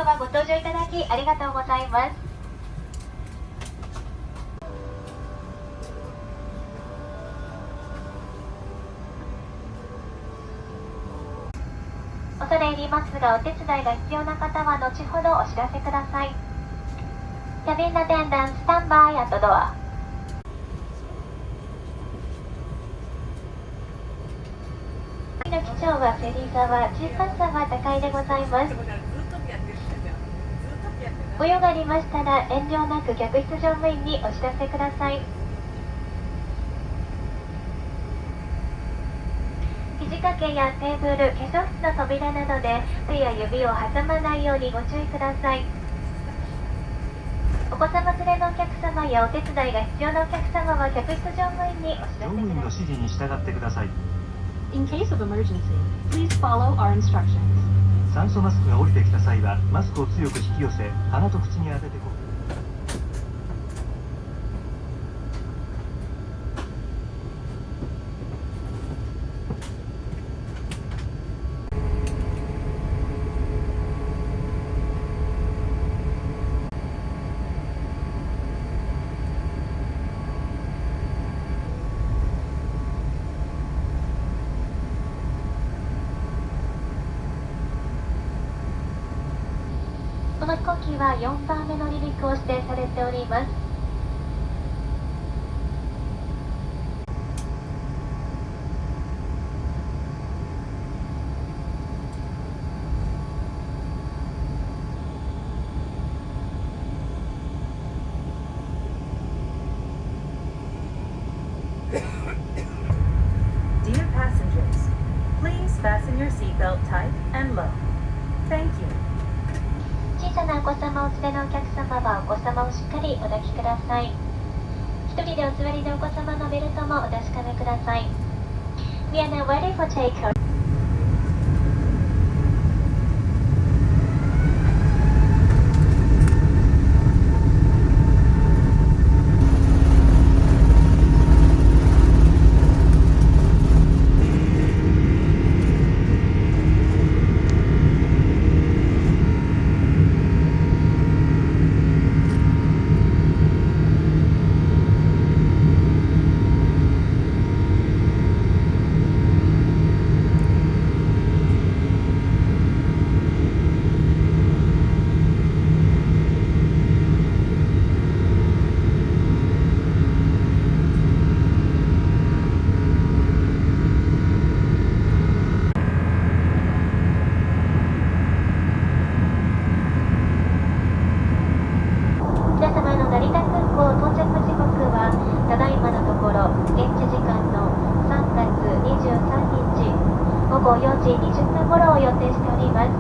日はご搭乗いただきありがとうございます。恐れ入りますが、お手伝いが必要な方は後ほどお知らせください。キャビンアテンダントスタンバイアットドア。次の機長はフェリー沢、中間層は高いでございます。ご用がありましたら遠慮なく客室乗務員にお知らせください。肘掛けやテーブル、化粧室の扉などで手や指を挟まないようにご注意ください。お子様連れのお客様やお手伝いが必要なお客様は客室乗務員にお知らせください。乗務員の指示に従ってください。In case of emergency, please follow our instructions. 酸素マスクが降りてきた際はマスクを強く引き寄せ、鼻と口に当ててこの飛行機は4番目の離陸を指定されております。Dear passengers, please fasten your seatbelt tight and low. Thank you. 小さなお子様をお連れのお客様はお子様をしっかりお抱きください。一人でお座りのお子様のベルトもお確かめください。We are now ready for takeoff. 皆様の成田空港到着時刻はただいまのところ現地時間の3月23日午後4時20分頃を予定しております。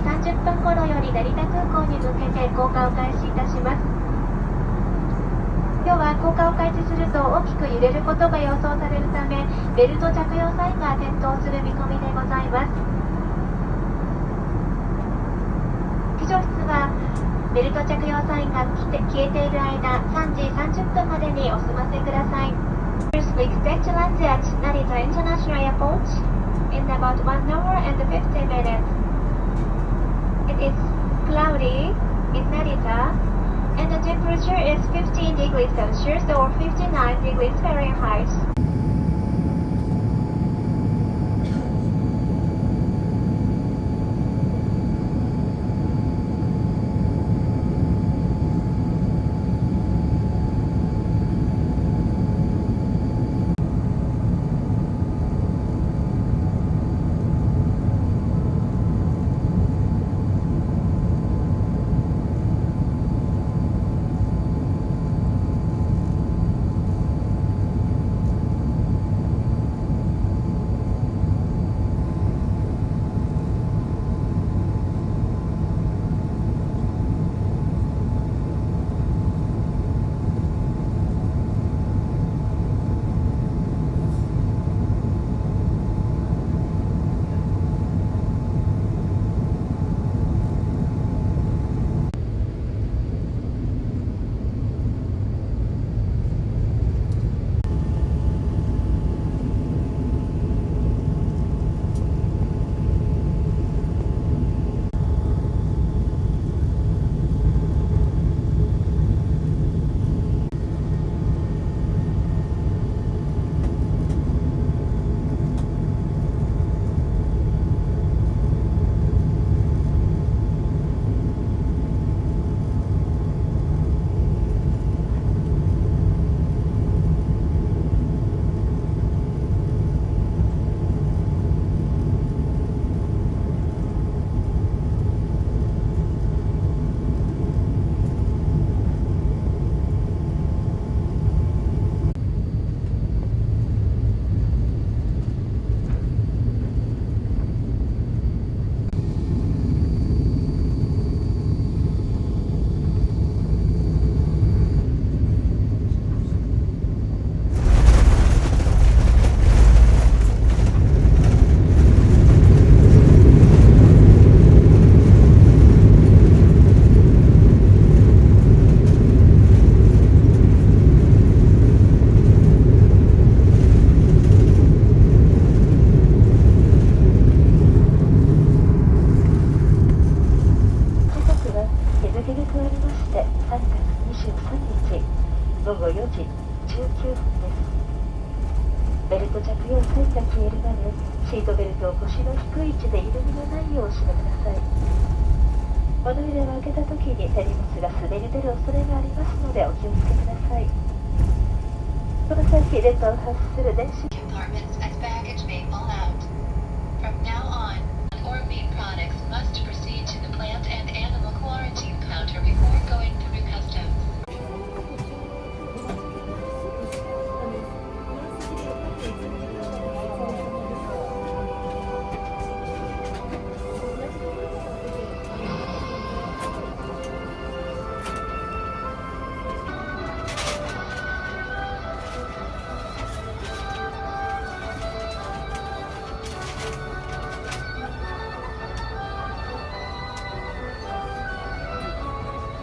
30分頃より成田空港に向けて降下を開始いたします。今日は降下を開始すると大きく揺れることが予想されるため、ベルト着用サインが点灯する見込みでございます。機上室はベルト着用サインが消えている間、3時30分までにお済ませください。We expect to land at Narita International Airport in about 1 hour and 50 minutes. It is cloudy in Narita, and the temperature is 15 degrees Celsius or 59 degrees Fahrenheit. 午後4時19分です。ベルト着用サインが消えるまでシートベルトを腰の低い位置で緩みのないようお締めください。窓入れを開けた時に手荷物が滑り出る恐れがありますのでお気をつけください。この先電波を発する電子 compartments as baggage may fall out. From now on, Orbeat products must proceed to the plant and animal quarantine counter before going through customs. こ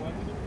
終わりの